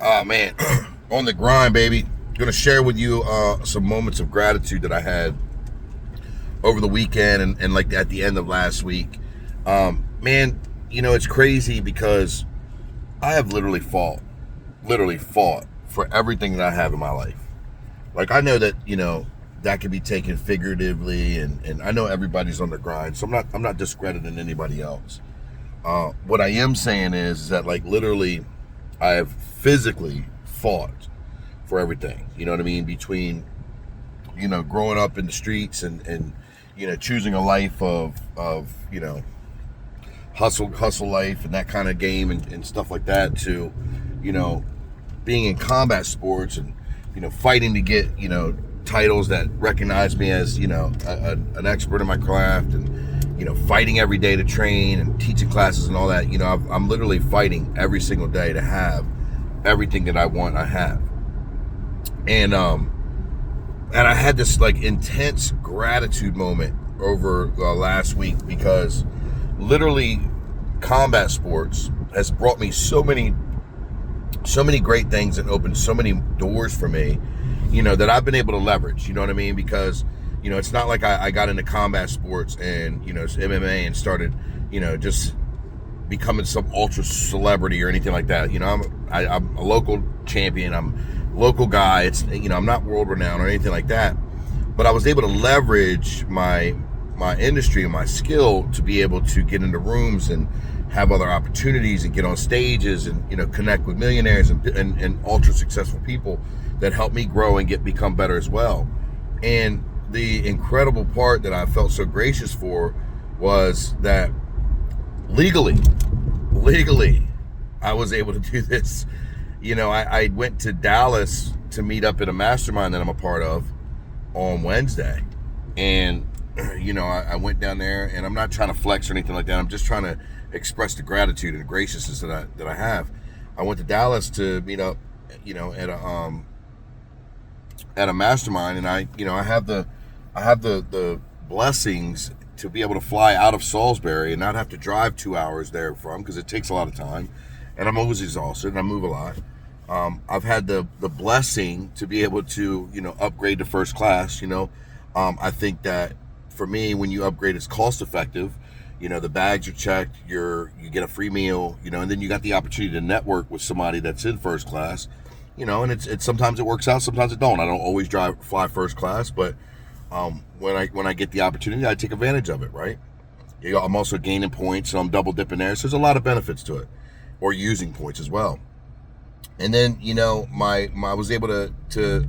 Oh man, on the grind, baby. Gonna share with you some moments of gratitude that I had over the weekend and like at the end of last week. Man, it's crazy because I have literally fought for everything that I have in my life. Like I know that that can be taken figuratively, and I know everybody's on the grind, so I'm not discrediting anybody else. What I am saying is that like literally I have physically fought for everything. You know what I mean? Between, growing up in the streets and choosing a life of hustle life and that kind of game and stuff like that to, you know, being in combat sports and, fighting to get, titles that recognize me as, an expert in my craft and, fighting every day to train and teaching classes and all that. I'm literally fighting every single day to have everything that I want, I have. And I had this like intense gratitude moment over last week because literally combat sports has brought me so many great things and opened so many doors for me, that I've been able to leverage, you know what I mean? Because, it's not like I got into combat sports and, it's MMA and started, just becoming some ultra celebrity or anything like that. I'm a local champion. I'm a local guy. It's, I'm not world renowned or anything like that, but I was able to leverage my industry and my skill to be able to get into rooms and have other opportunities and get on stages and, connect with millionaires and ultra successful people that help me grow and become better as well. And the incredible part that I felt so gracious for was that legally, I was able to do this. I went to Dallas to meet up at a mastermind that I'm a part of on Wednesday. And, I went down there, and I'm not trying to flex or anything like that. I'm just trying to express the gratitude and graciousness that I have. I went to Dallas to meet up, at a mastermind, and I have the blessings to be able to fly out of Salisbury and not have to drive 2 hours there from, because it takes a lot of time, and I'm always exhausted and I move a lot. I've had the blessing to be able to upgrade to first class. I think that for me, when you upgrade, it's cost effective. The bags are checked, you get a free meal, and then you got the opportunity to network with somebody that's in first class. And it's sometimes it works out, sometimes it don't. I don't always fly first class, but when I get the opportunity, I take advantage of it, right? I'm also gaining points, so I'm double dipping there. So there's a lot of benefits to it, or using points as well. And then I was able to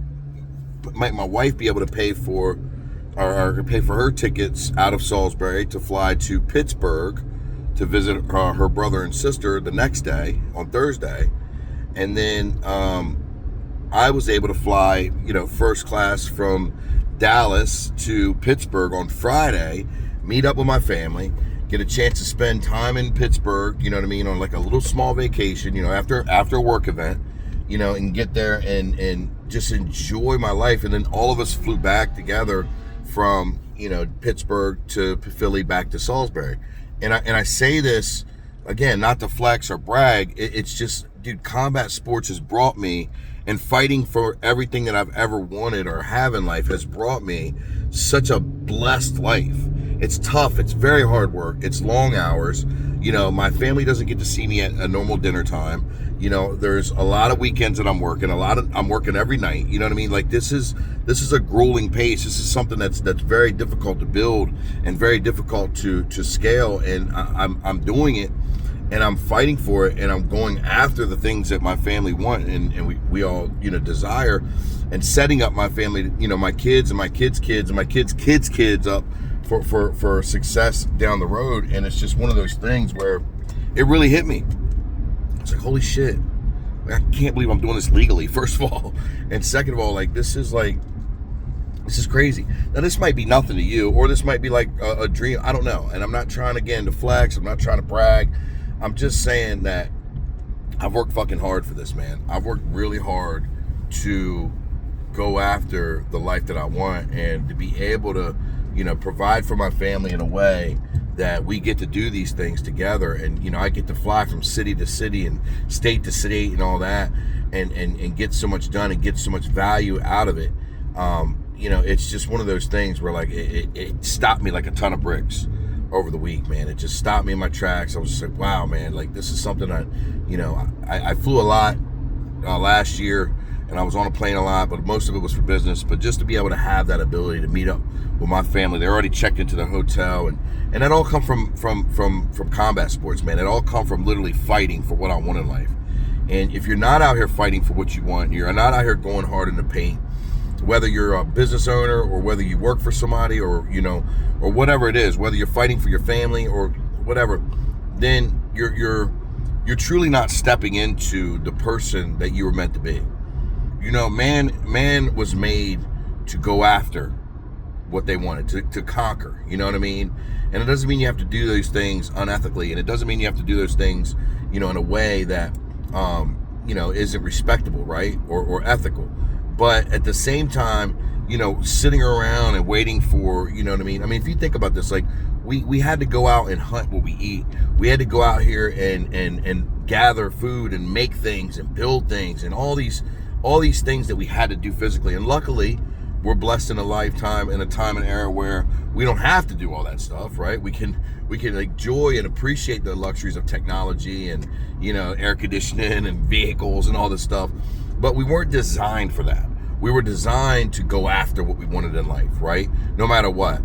my wife be able to pay for her tickets out of Salisbury to fly to Pittsburgh to visit her brother and sister the next day on Thursday. And then I was able to fly, first class from Dallas to Pittsburgh on Friday, meet up with my family, get a chance to spend time in Pittsburgh, on like a little small vacation, after a work event, and get there and just enjoy my life. And then all of us flew back together from, Pittsburgh to Philly back to Salisbury. And I say this, again, not to flex or brag, it's just, dude, combat sports has brought me, and fighting for everything that I've ever wanted or have in life has brought me such a blessed life. It's tough. It's very hard work. It's long hours. My family doesn't get to see me at a normal dinner time. There's a lot of weekends that I'm working. I'm working every night. You know what I mean? Like this is a grueling pace. This is something that's very difficult to build and very difficult to scale. And I'm doing it. And I'm fighting for it, and I'm going after the things that my family want, and we all, desire, and setting up my family, my kids and my kids' kids and my kids' kids up for success down the road. And it's just one of those things where it really hit me. It's like, holy shit, I can't believe I'm doing this legally, first of all. And second of all, this is crazy. Now, this might be nothing to you, or this might be like a dream. I don't know. And I'm not trying, again, to flex. I'm not trying to brag. I'm just saying that I've worked fucking hard for this, man. I've worked really hard to go after the life that I want, and to be able to, provide for my family in a way that we get to do these things together. And, I get to fly from city to city and state to state and all that. and get so much done and get so much value out of it. It's just one of those things where like it stopped me like a ton of bricks over the week, man. It just stopped me in my tracks. I was just like, wow, man, like this is something I flew a lot last year, and I was on a plane a lot, but most of it was for business. But just to be able to have that ability to meet up with my family, they're already checked into the hotel, and that all come from combat sports, man. It all come from literally fighting for what I want in life. And if you're not out here fighting for what you want, you're not out here going hard in the paint, whether you're a business owner or whether you work for somebody or whatever it is, whether you're fighting for your family or whatever, then you're truly not stepping into the person that you were meant to be. Man was made to go after what they wanted, to conquer, you know what I mean? And it doesn't mean you have to do those things unethically, and it doesn't mean you have to do those things, in a way that, isn't respectable, right? Or ethical. But at the same time, sitting around and waiting for, you know what I mean? I mean, if you think about this, like we had to go out and hunt what we eat. We had to go out here and gather food and make things and build things and all these things that we had to do physically. And luckily, we're blessed in a lifetime, in a time and era where we don't have to do all that stuff, right? We can enjoy and appreciate the luxuries of technology and, air conditioning and vehicles and all this stuff. But we weren't designed for that. We were designed to go after what we wanted in life, right? No matter what,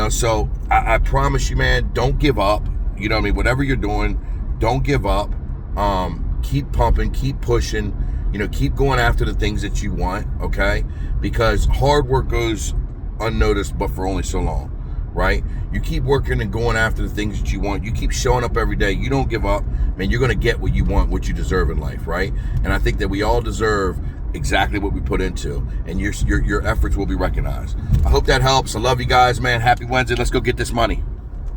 So I promise you, man, don't give up. You know what I mean? Whatever you're doing, don't give up. Keep pumping, keep pushing. Keep going after the things that you want, okay? Because hard work goes unnoticed, but for only so long, right? You keep working and going after the things that you want. You keep showing up every day. You don't give up, man. You're going to get what you want, what you deserve in life, right? And I think that we all deserve exactly what we put into, and your efforts will be recognized. I hope that helps. I love you guys, man. Happy Wednesday. Let's go get this money.